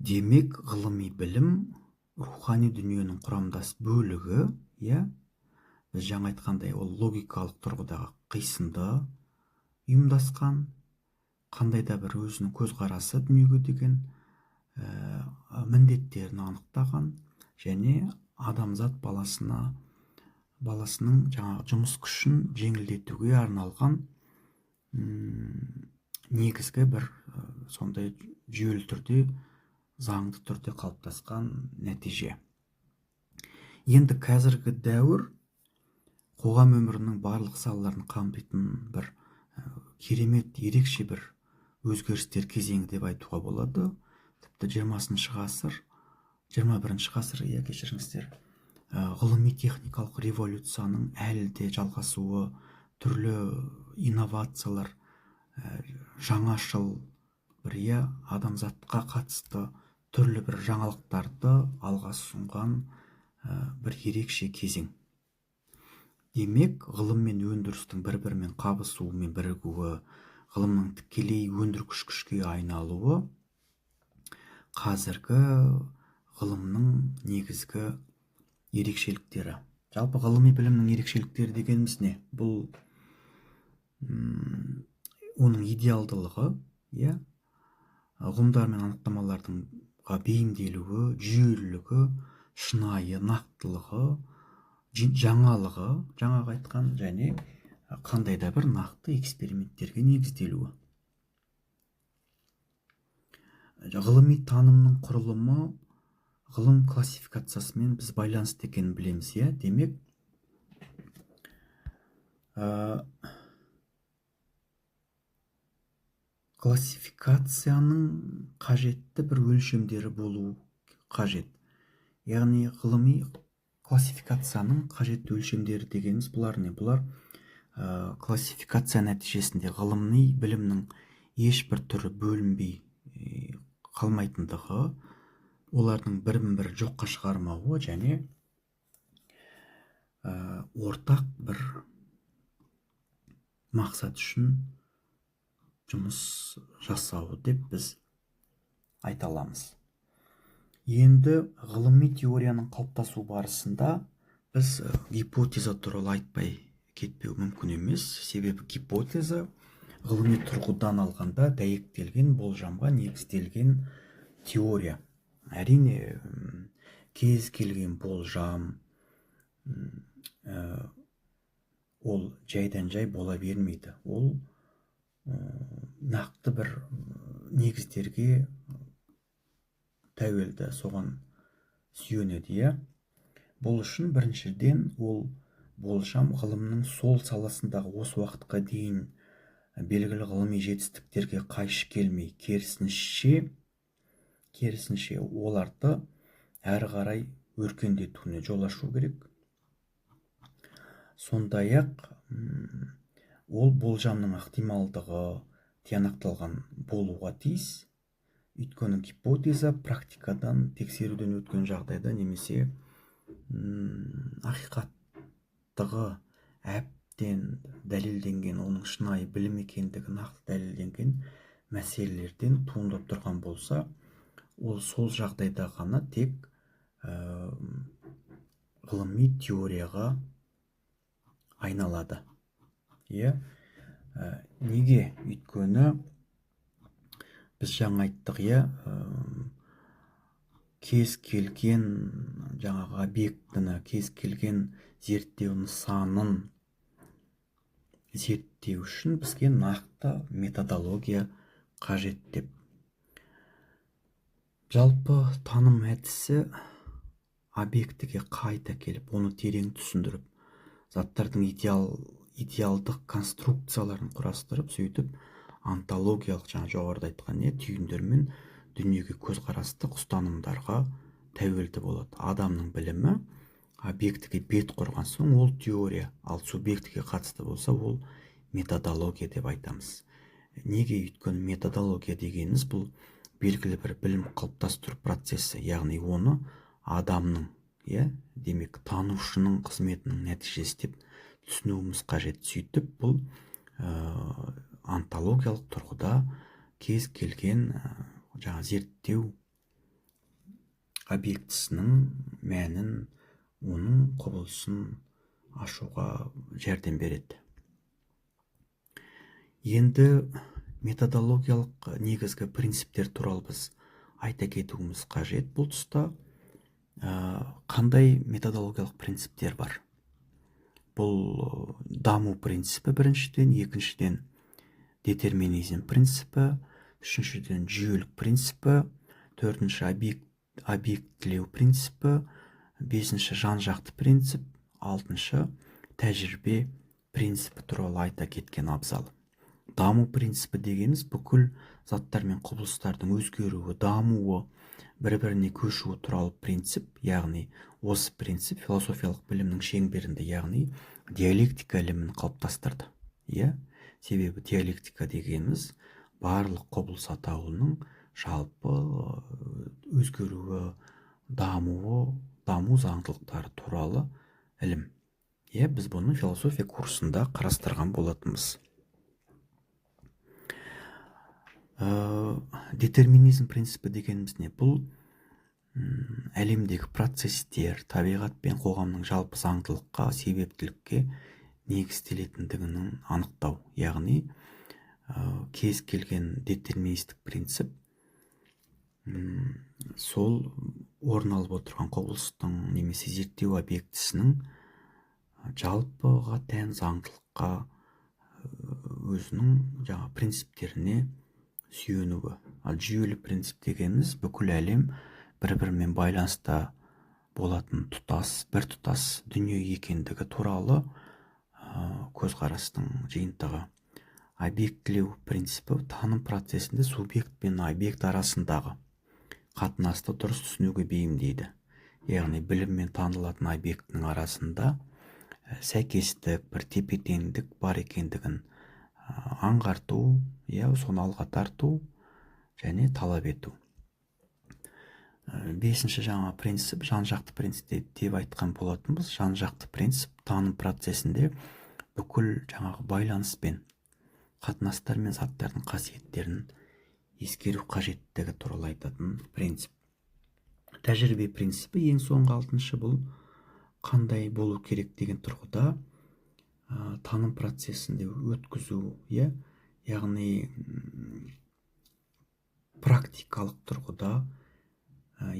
Демек, ғылыми білім рухани дүниенің құрамдас бөлігі, иә? Біз жаңа айтқандай, ол логикалық тұрғыдағы қисынды ұйымдасқан, қандай да бір өзінің көзқарасы дүниеге деген міндеттерін анықтаған және адамзат баласының жаңағы жұмыс күшін жеңілдетуге арналған негізгі бір сондай жүйелі түрде, заңды түрде қалыптасқан нәтиже. Енді қазіргі дәуір қоғам өмірінің барлық салаларын қамтитын бір керемет, ерекше бір өзгерістер кезеңі деп айтуға болады. Тіпті 20-шы ғасыр, 21-ші ғасыр, кешіріңіздер, ғылыми техникалық революцияның әлі де жалғасуы, түрлі инновациялар, жаңашыл бір адамзатқа қатысты түрлі бір жаңалықтарды алға ұсынған бір ерекше кезең. Демек, ғылым мен өндірістің бір-бірімен қабысуы мен бірігуі, ғылымның тікелей өндіргіш күшке айналуы қазіргі ғылымның негізгі ерекшеліктері. Жалпы ғылыми білімнің ерекшеліктері дегеніміз не? Бұл оның идеалдылығы, ұғымдар мен анықтамаларға бейімделуі, жүйелілігі, шынайы нақтылығы, жаңалығы, жаңағы айтқан, және қандай да бір нақты эксперименттерге негізделуі. Ғылыми танымның құрылымы ғылым классификациясымен біз байланысты екенін білеміз, Демек, классификацияның қажетті бір өлшемдері болу қажет. Яғни ғылыми классификацияның қажетті өлшемдері дегеніміз бұлар не? Бұлар классификация нәтижесінде ғылыми білімнің ешбір түрі бөлінбей қалмайтындығы, олардың бірін-бірі жоққа шығармауы және ортақ бір мақсат үшін жұмыс жасауы деп біз айта аламыз. Енді ғылыми теорияның қалыптасу барысында біз гипотеза туралы айтпай кетпеу мүмкін емес. Себебі гипотеза ғылыми тұрғыдан алғанда дәйектелген, болжамға негізделген теория. Әрине, кез келген болжам ол жайдан жай бола бермейді. Ол нақты бір негіздерге тәуелді, соған сүйенеді. Бұл үшін біріншіден ол болжам ғылымның сол саласындағы осы уақытқа дейін белгілі ғылыми жетістіктерге қайшы келмей, керісінше оларды әрі қарай өркендетуіне жол ашу керек. Сондай-ақ ол болжамның ықтималдығы тиянақталған болуға тиіс. Өйткені гипотеза практикадан, тексеруден өткен жағдайда немесе ақиқаттығы әбден дәлелденген, оның шынайы білім екендігі нақты дәлелденген мәселелерден туындап тұрған болса, ол сол жағдайда ғана тек ғылыми теорияға айналады. Неге? Өйткені біз жаңа айттық, кез келген жаңағы объектіні, кез келген зерттеу нысанын зерттеу үшін бізге нақты методология қажет деп. Жалпы таным әдісі объектіге қайта келіп, оны терең түсіндіріп, заттардың идеалдық конструкцияларын құрастырып, сөйтіп онтологиялық, жаңа жоғарыда айтқан түйіндер мен дүниеге көзқарастық ұстанымдарға тәуелді болады. Адамның білімі объектіге бет құрған соң ол теория, ал субъектіге қатысты болса ол методология деп айтамыз. Неге? Өйткені методология дегеніміз бұл белгілі бір білім қалыптастыру процесі, яғни оны адамның, демек танушының қызметінің нәтижесі деп түсінуіміз қажет. Сөйтіп бұл онтологиялық тұрғыда кез келген зерттеу объектісінің мәнін, оның құбылысын ашуға жәрдем береді. Енді методологиялық негізгі принциптер туралы біз айта кетуіміз қажет. Бұл тұста қандай методологиялық принциптер бар? Бұл даму принципі біріншіден, екіншіден детерминизм принципі, үшіншіден жүйелік принципі, төртінші объектілеу принципі, бесінші жан-жақты принцип, алтыншы тәжірибе принципі туралы айта кеткен абзал. Даму принципі дегеніміз бүкіл заттар мен құбылыстардың өзгеруі, дамуы, бір-біріне көшуі туралы принцип, яғни осы принцип философиялық білімнің шеңберінде, яғни диалектика ілімін қалыптастырды. Себебі диалектика дегеніміз барлық құбылыс атаулының жалпы өзгеруі, даму заңдылықтары туралы ілім. Біз бұны философия курсында қарастырған болатынбыз. Детерминизм принципі дегеніміз не? Бұл әлемдегі процесстер, табиғат пен қоғамның жалпы заңдылыққа, себептілікке негізделетіндігінің анықтау. Яғни кез келген детерминистік принцип сол орын алып отырған құбылыстың немесе зерттеу объектісінің жалпыға тән заңдылыққа өзінің принциптеріне сүйенуі. Ал жүйелі принцип дегеніміз бүкіл әлем бір-бірімен байланыста болатын біртұтас дүние екендігі туралы көзқарастың жиынтығы. Объектілеу принципі таным процесінде субъект пен объект арасындағы қатынасты дұрыс түсінуге бейімдейді. Яғни білім мен танылатын объектінің арасында сәйкестік, бір тепе-теңдік бар екендігін аңғарту, соны алға тарту және талап ету. Бесінші принцип, жан-жақты принцип деп айтқан болатынбыз. Жан-жақты принцип таным процесінде бүкіл байланыс пен қатынастар мен заттардың қасиеттерін ескеру қажеттігі туралы айтатын принцип. Тәжірибе принципі ең соңғы алтыншы, бұл қандай болу керек деген тұрғыда таным процесінде өткізу, яғни практикалық тұрғыда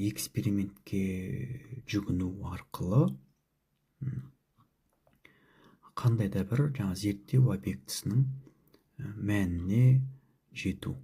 экспериментке жүгіну арқылы қандай да бір зерттеу объектісінің мәніне жету.